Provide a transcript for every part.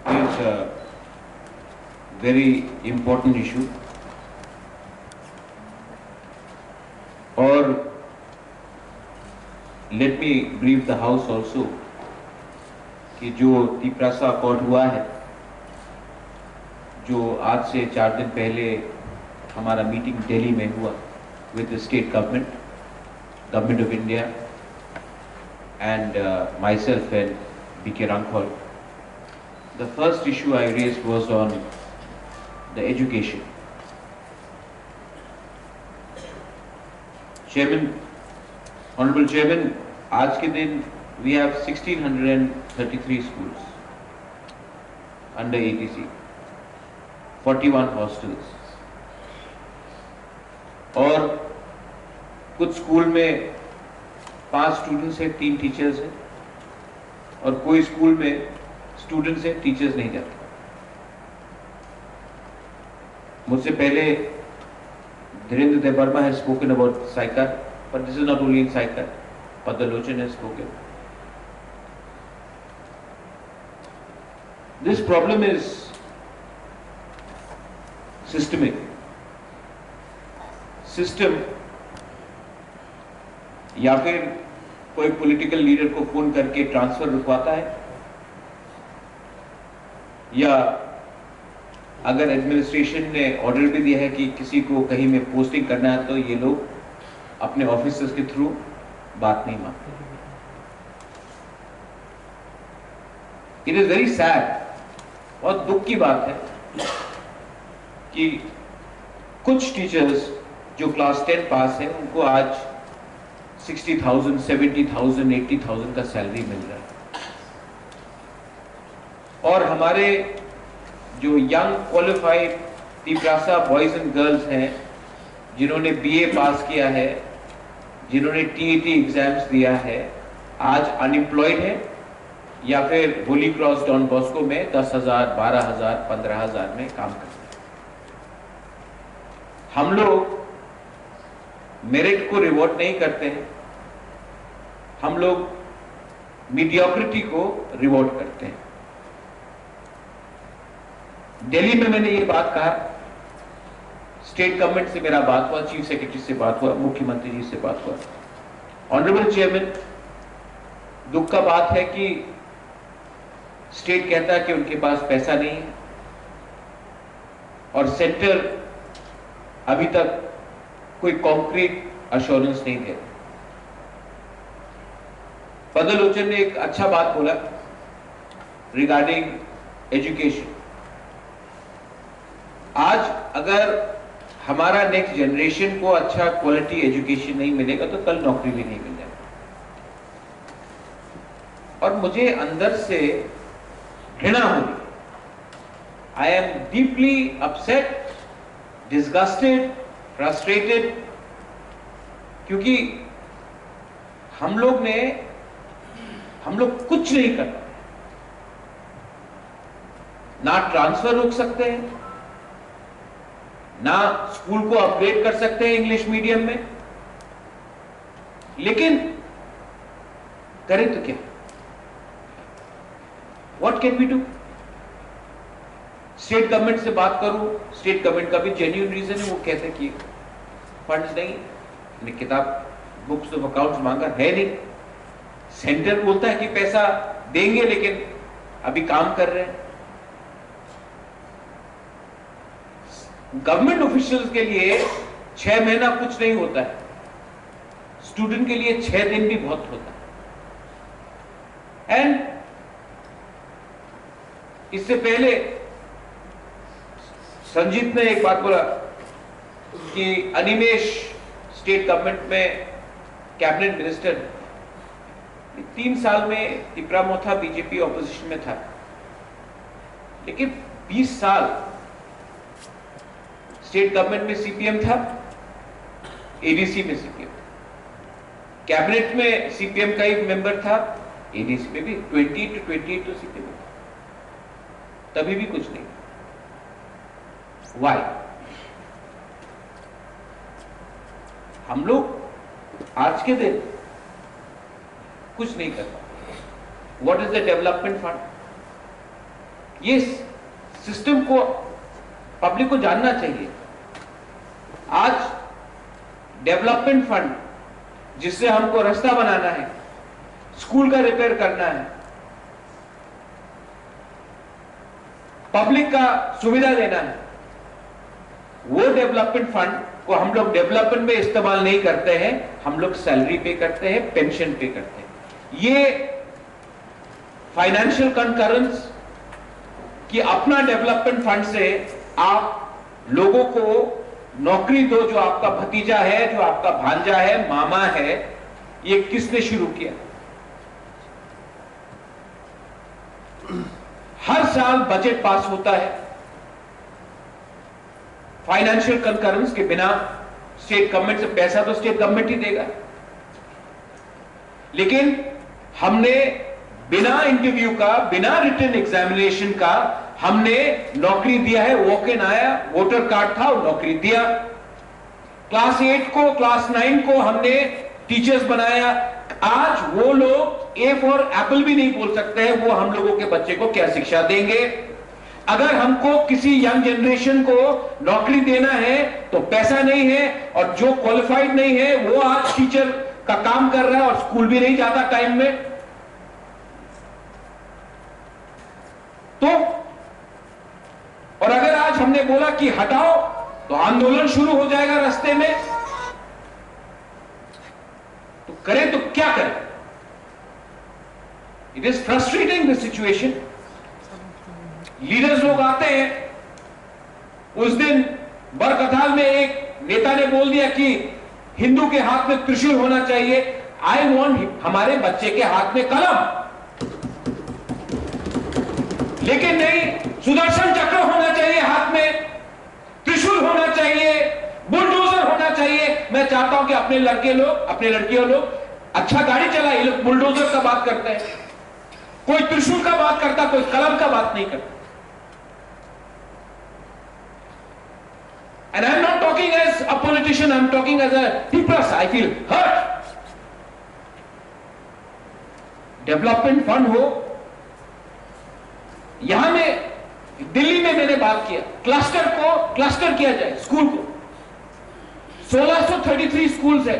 is a very important issue. और let me brief the House also कि जो Tiprasa accord हुआ है, जो आज से 4 दिन पहले हमारा मीटिंग दिल्ली में हुआ with the state government, government of India and myself and B.K. Rankhol. The first issue I raised was on the education. Chairman, Honorable Chairman, आज के दिन we have 1633 schools under ATC, 41 hostels. और कुछ school में 5 students हैं, 3 teachers हैं, और कोई स्कूल में स्टूडेंट्स हैं, टीचर्स नहीं जाते. मुझसे पहले Dhirendra Debbarma has spoken about Saikar, but this is not only in Saikar. Padalochan has spoken. This problem is systemic. System या फिर कोई पॉलिटिकल लीडर को फोन करके ट्रांसफर रुकवाता है, या अगर एडमिनिस्ट्रेशन ने ऑर्डर भी दिया है कि किसी को कहीं में पोस्टिंग करना है तो ये लोग अपने ऑफिसर्स के थ्रू बात नहीं मानते. इट इज वेरी सैड, बहुत दुख की बात है कि कुछ टीचर्स जो क्लास 10 पास है उनको आज 60,000, 70,000, 80,000 का सैलरी मिल रहा है. और हमारे जो young qualified Tiprasa boys and girls हैं, जिन्होंने बीए पास किया है, जिन्होंने टीईटी एग्जाम्स दिया है, आज अनएम्प्लॉयड है या फिर होली क्रॉस डॉन बॉस्को में 10,000, 12,000, 15,000 में काम करते हैं. हम लोग मेरिट को रिवॉर्ड नहीं करते हैं, हम लोग मीडियोक्रिटी को रिवॉर्ड करते हैं. दिल्ली में मैंने ये बात कहा, स्टेट गवर्नमेंट से मेरा बात हुआ, चीफ सेक्रेटरी से बात हुआ, मुख्यमंत्री जी से बात हुआ. ऑनरेबल चेयरमैन, दुख का बात है कि स्टेट कहता है कि उनके पास पैसा नहीं है और सेंटर अभी तक कोई कॉन्क्रीट अश्योरेंस नहीं दे. पदलोचन ने एक अच्छा बात बोला रिगार्डिंग एजुकेशन. आज अगर हमारा नेक्स्ट जनरेशन को अच्छा क्वालिटी एजुकेशन नहीं मिलेगा तो कल नौकरी भी नहीं मिल जाएगी. और मुझे अंदर से घृणा हो रही. I am deeply upset, disgusted, frustrated, क्योंकि हम लोग कुछ नहीं कर पाए. ना ट्रांसफर रोक सकते हैं, ना स्कूल को अपग्रेड कर सकते हैं इंग्लिश मीडियम में, लेकिन करें तो क्या? What can we do? State government से बात करूं, स्टेट गवर्नमेंट का भी जेन्युइन रीजन है, वो कहते हैं कि फंड्स नहीं, किताब बुक्स ऑफ अकाउंट्स मांगा है नहीं. सेंटर बोलता है कि पैसा देंगे लेकिन अभी काम कर रहे हैं. गवर्नमेंट ऑफिशियल्स के लिए 6 महीना कुछ नहीं होता है, स्टूडेंट के लिए 6 दिन भी बहुत होता है. एंड इससे पहले संजीत ने एक बात बोला कि अनिमेश स्टेट गवर्नमेंट में कैबिनेट मिनिस्टर, 3 साल में तिपरामो था, बीजेपी ऑपोजिशन में था, लेकिन 20 साल स्टेट गवर्नमेंट में सीपीएम था, एडीसी में सीपीएम, कैबिनेट में सीपीएम का एक मेंबर था, एडीसी में भी 28 तो सीपीएम था, तभी भी कुछ नहीं. वाई? हम लोग आज के दिन कुछ नहीं कर पाते. What is the development fund? ये सिस्टम को पब्लिक को जानना चाहिए। आज डेवलपमेंट फंड जिससे हमको रास्ता बनाना है, स्कूल का रिपेयर करना है, पब्लिक का सुविधा देना है, वो डेवलपमेंट फंड को हम लोग डेवलपमेंट में इस्तेमाल नहीं करते हैं, हम लोग सैलरी पे करते हैं, पेंशन पे करते हैं। ये फाइनेंशियल कंकरेंस कि अपना डेवलपमेंट फंड से आप लोगों को नौकरी दो, जो आपका भतीजा है, जो आपका भांजा है, मामा है, ये किसने शुरू किया? हर साल बजट पास होता है, फाइनेंशियल कंकरेंस के बिना स्टेट गवर्नमेंट से पैसा तो स्टेट गवर्नमेंट ही देगा, लेकिन हमने बिना इंटरव्यू का, बिना रिटन एग्जामिनेशन का हमने नौकरी दिया है। वॉक इन आया, वोटर कार्ड था और नौकरी दिया। क्लास 8 को, क्लास 9 को हमने टीचर्स बनाया। आज वो लोग ए फॉर एप्पल भी नहीं बोल सकते हैं, वो हम लोगों के बच्चे को क्या शिक्षा देंगे? अगर हमको किसी यंग जनरेशन को नौकरी देना है तो पैसा नहीं है, और जो क्वालिफाइड नहीं है वो आज टीचर का काम कर रहा है और स्कूल भी नहीं जाता टाइम में। तो और अगर आज हमने बोला कि हटाओ तो आंदोलन शुरू हो जाएगा रास्ते में, तो करें तो क्या करें? It is frustrating the situation. Leaders लोग आते हैं, उस दिन बरकताल में एक नेता ने बोल दिया कि हिंदू के हाथ में त्रिशूल होना चाहिए। आई वॉन्ट हमारे बच्चे के हाथ में कलम, लेकिन नहीं, सुदर्शन चक्र होना चाहिए हाथ में, त्रिशूल होना चाहिए, बुलडोजर होना चाहिए। मैं चाहता हूं कि अपने लड़के लोग, अपने लड़कियों लोग अच्छा गाड़ी चलाए, ये लोग बुलडोजर का बात करते हैं, कोई त्रिशूल का बात करता, कोई कलम का बात नहीं करता। And I'm not talking as a politician, I'm talking as a people. I feel hurt. Development fund हो, यहां में दिल्ली में मैंने बात किया, क्लस्टर किया जाए स्कूल को। 1633 स्कूल्स है,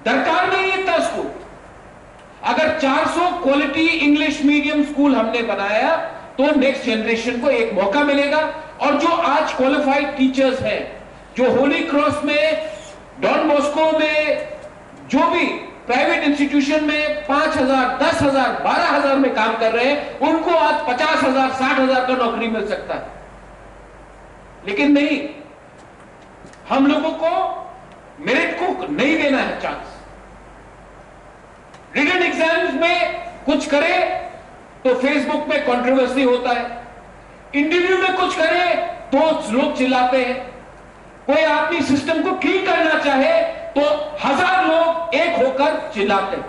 दरकार नहीं है इतना स्कूल। अगर 400 क्वालिटी इंग्लिश मीडियम स्कूल हमने बनाया तो नेक्स्ट जनरेशन को एक मौका मिलेगा। और जो आज क्वालिफाइड टीचर्स हैं, जो होली क्रॉस में, डॉन बॉस्को में, जो भी प्राइवेट इंस्टीट्यूशन में 5,000, 10,000, 12,000 में काम कर रहे हैं, उनको आज 50,000, 60,000 का नौकरी मिल सकता है। लेकिन नहीं, हम लोगों को मेरिट को नहीं देना है चांस। रिटन एग्जाम्स में कुछ करे तो फेसबुक में कंट्रोवर्सी होता है, इंटरव्यू में कुछ करे तो लोग चिल्लाते हैं, कोई आदमी सिस्टम को ठीक करना चाहे तो 1000 लोग एक होकर चिल्लाते हैं।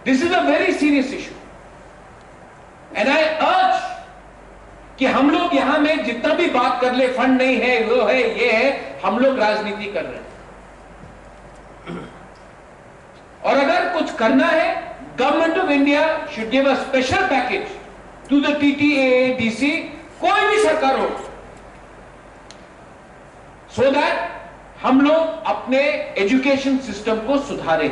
This is a very serious issue and I अर्ज कि हम लोग यहां में जितना भी बात कर ले, फंड नहीं है, वो है, ये है, हम लोग राजनीति कर रहे हैं। और अगर कुछ करना है, government of India should give a special package to the TTAADC, कोई भी सरकार हो, सो दैट हम लोग अपने एजुकेशन सिस्टम को सुधारें।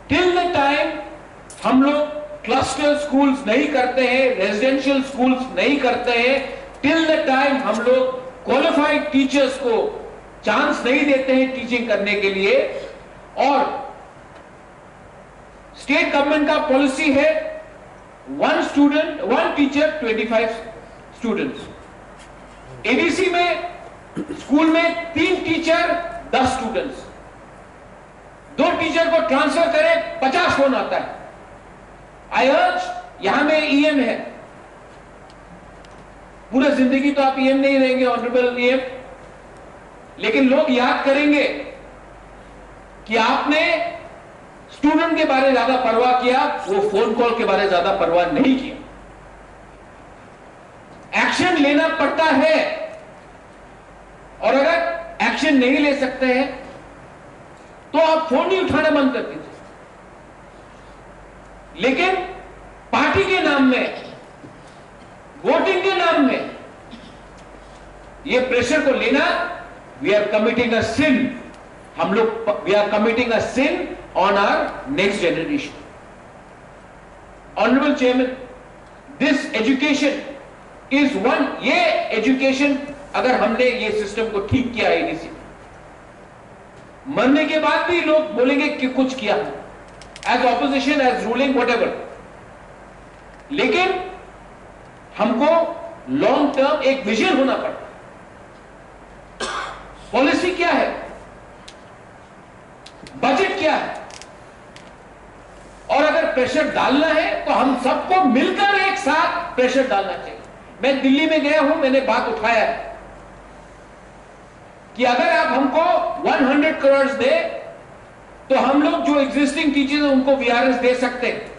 टिल द टाइम हम लोग क्लस्टर स्कूल्स नहीं करते हैं, रेजिडेंशियल स्कूल्स नहीं करते हैं, टिल द टाइम हम लोग क्वालिफाइड टीचर्स को चांस नहीं देते हैं टीचिंग करने के लिए, और स्टेट गवर्नमेंट का पॉलिसी है 1 स्टूडेंट 1 टीचर 25 स्टूडेंट्स। एडीसी में स्कूल में 3 टीचर 10 स्टूडेंट्स, 2 टीचर को ट्रांसफर करें 50 फोन आता है। आई अर्ज, यहां में EM है, पूरा जिंदगी तो आप EM नहीं रहेंगे ऑनरेबल EM, लेकिन लोग याद करेंगे कि आपने स्टूडेंट के बारे में ज्यादा परवाह किया, वो फोन कॉल के बारे में ज्यादा परवाह नहीं किया। एक्शन लेना पड़ता है, और अगर एक्शन नहीं ले सकते हैं तो आप फोन ही उठाना बंद कर दीजिए। लेकिन पार्टी के नाम में, वोटिंग के नाम में ये प्रेशर को लेना, we are committing a sin. हम लोग, we are committing a sin on our next generation. Honourable chairman, this education is one, ये एजुकेशन अगर हमने ये सिस्टम को ठीक किया एडीसी, मरने के बाद भी लोग बोलेंगे कि कुछ किया, as opposition, as ruling, whatever, लेकिन हमको लॉन्ग टर्म एक विजन होना पड़ता है। पॉलिसी क्या है, बजट क्या है, और अगर प्रेशर डालना है तो हम सबको मिलकर एक साथ प्रेशर डालना चाहिए। मैं दिल्ली में गया हूं, मैंने बात उठाया है कि अगर आप हमको 100 करोड़ दे तो हम लोग जो एग्जिस्टिंग टीचर्स हैं उनको वीआरएस दे सकते हैं।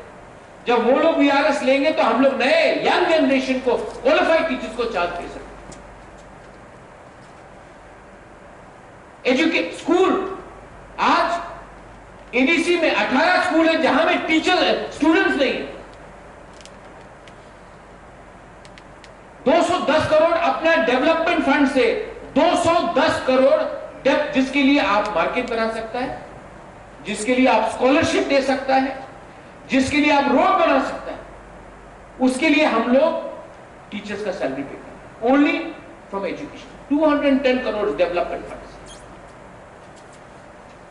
जब वो लोग वीआरएस लेंगे तो हम लोग नए यंग जनरेशन को, क्वालिफाइड टीचर्स को चांस दे सकते हैं। एजुकेट स्कूल, आज एडीसी में 18 स्कूल है जहां में टीचर स्टूडेंट्स नहीं है। 210 करोड़ अपना डेवलपमेंट फंड से, 210 करोड़ डेप, जिसके लिए आप मार्केट बना सकता है, जिसके लिए आप स्कॉलरशिप दे सकता है, जिसके लिए आप रोड बना सकता है, उसके लिए हम लोग टीचर्स का सैलरी पे करें, only from education. 210 crore development fund.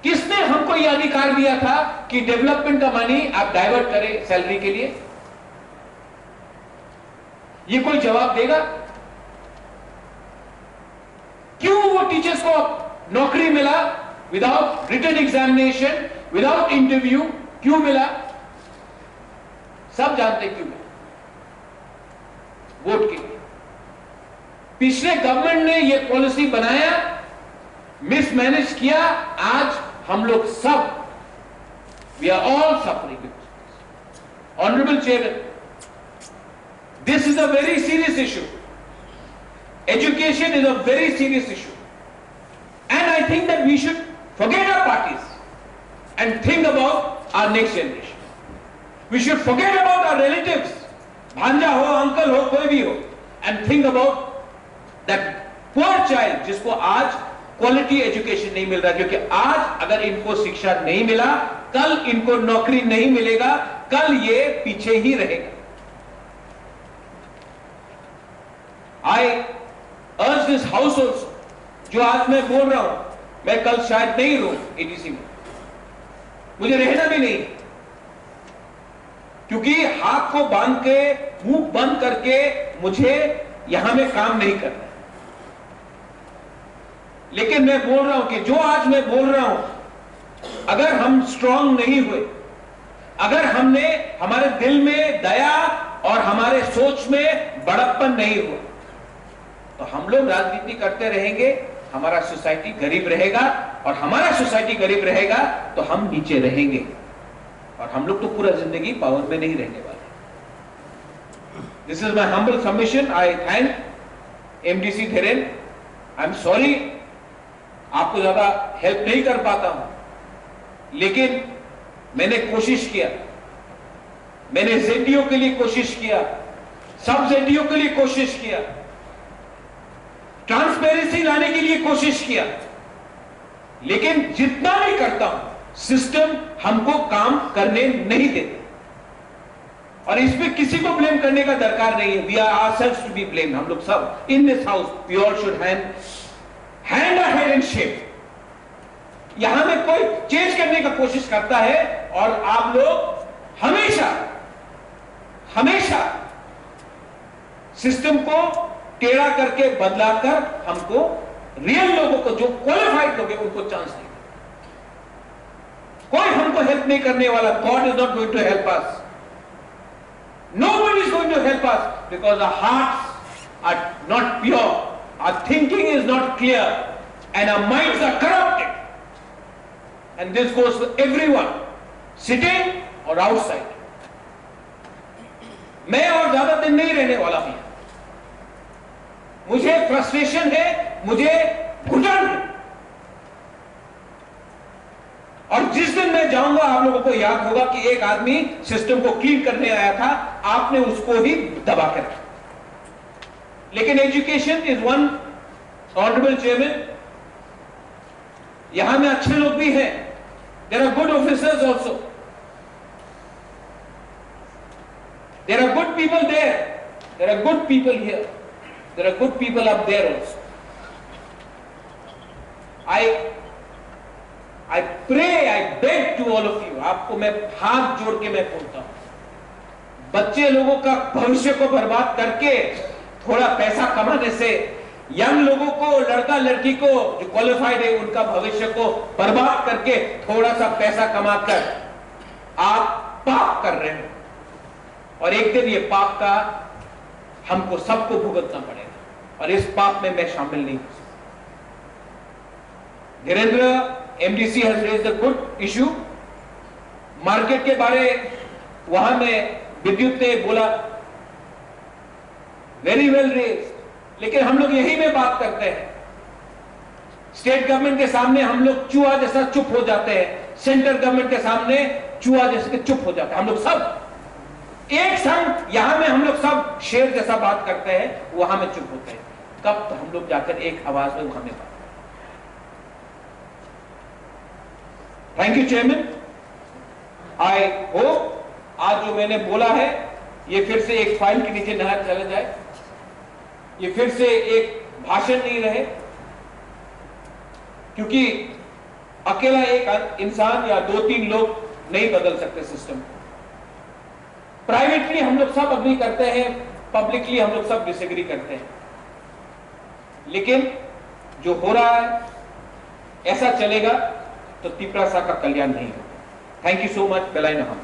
किसने हमको यह अधिकार दिया था कि डेवलपमेंट का मनी आप डाइवर्ट करें सैलरी के लिए? ये कोई जवाब देगा? क्यों वो टीचर्स को नौकरी मिला without written examination, without interview? क्यों मिला? सब जानते क्यों मिला, वोट के लिए। पिछले गवर्नमेंट ने ये पॉलिसी बनाया, मिसमैनेज किया, आज हम लोग सब, we are all suffering. Honourable chairman, this is a very serious issue. Education is a very serious issue. And I think that we should forget our parties and think about our next generation. We should forget about our relatives, भांजा हो, uncle हो, कोई भी हो, and think about that poor child जिसको आज quality education नहीं मिल रहा, क्योंकि आज अगर इनको शिक्षा नहीं मिला, कल इनको नौकरी नहीं मिलेगा, कल ये पीछे ही रहेगा। I urge this house also, जो आज मैं बोल रहा हूं, मैं कल शायद नहीं रहूं एडीसी में, मुझे रहना भी नहीं, क्योंकि हाथ को बांध के, मुंह बंद करके मुझे यहां में काम नहीं करना। लेकिन मैं बोल रहा हूं कि जो आज मैं बोल रहा हूं, अगर हम स्ट्रांग नहीं हुए, अगर हमने, हमारे दिल में दया और हमारे सोच में बड़प्पन नहीं हुआ, तो हम लोग राजनीति करते रहेंगे, हमारा सोसाइटी गरीब रहेगा, और हमारा सोसाइटी गरीब रहेगा तो हम नीचे रहेंगे, और हम लोग तो पूरा जिंदगी पावर में नहीं रहने वाले। This is my humble submission. I thank MDC Dhiren. I am sorry, आपको ज्यादा हेल्प नहीं कर पाता हूं, लेकिन मैंने कोशिश किया, मैंने जेडीओ के लिए कोशिश किया, सब जेडीओ के लिए कोशिश किया, ट्रांसपेरेंसी लाने के लिए कोशिश किया, लेकिन जितना भी करता हूं, सिस्टम हमको काम करने नहीं देता, और इसमें किसी को ब्लेम करने का दरकार नहीं है। We are ourselves to be blamed. हम लोग सब in this house, we all should hand ahead and shape. यहां में कोई चेंज करने का कोशिश करता है, और आप लोग हमेशा हमेशा सिस्टम को टेढ़ा करके, बदलाकर हमको, रियल लोगों को, जो क्वालिफाइड लोग हैं, उनको चांस नहीं। कोई हमको हेल्प नहीं करने वाला। God is not going to help us, nobody is going to help us, because our hearts are not pure, our thinking is not clear, and our minds are corrupted, and this goes to everyone, sitting और outside. मैं और ज्यादा दिन नहीं रहने वाला हूं। मुझे फ्रस्ट्रेशन है, मुझे घुटन है, और जिस दिन मैं जाऊंगा आप लोगों को याद होगा कि एक आदमी सिस्टम को क्लीन करने आया था, आपने उसको ही दबा कर रखा। लेकिन education is one, honourable chairman, यहां में अच्छे लोग भी हैं, there are good officers also, there are good people there, there are good people here, there are good people up there also. I pray, I beg to all of you, आपको मैं हाथ जोड़ के मैं बोलता हूं, बच्चे लोगों का भविष्य को बर्बाद करके थोड़ा पैसा कमाने से, यंग लोगों को, लड़का लड़की को जो क्वालिफाइड है उनका भविष्य को बर्बाद करके थोड़ा सा पैसा कमाकर आप पाप कर रहे हो, और एक दिन ये पाप का हमको सबको भुगतना पड़ेगा, और इस पाप में मैं शामिल नहीं हूं। Dhirendra MDC has raised a good issue, market के बारे वहां में विद्युत ने बोला, वेरी वेल रेज्ड, लेकिन हम लोग यही में बात करते हैं, स्टेट गवर्नमेंट के सामने हम लोग चूहा जैसा चुप हो जाते हैं, सेंट्रल गवर्नमेंट के सामने चूहा जैसे चुप हो जाते हैं। हम लोग सब एक संग, यहां में हम लोग सब शेर जैसा बात करते हैं, वहां में चुप होते हैं। कब तो हम लोग जाकर एक आवाज में वहां में बात। Thank you chairman, I hope आज जो मैंने बोला है ये फिर से एक फाइल के नीचे न चला जाए, ये फिर से एक भाषण नहीं रहे, क्योंकि अकेला एक इंसान या 2-3 लोग नहीं बदल सकते सिस्टम। प्राइवेटली हम लोग सब अग्री करते हैं, पब्लिकली हम लोग सब डिसएग्री करते हैं, लेकिन जो हो रहा है ऐसा चलेगा तो तिपरासा का कल्याण नहीं होगा। Thank you so much. बेलाई नहा।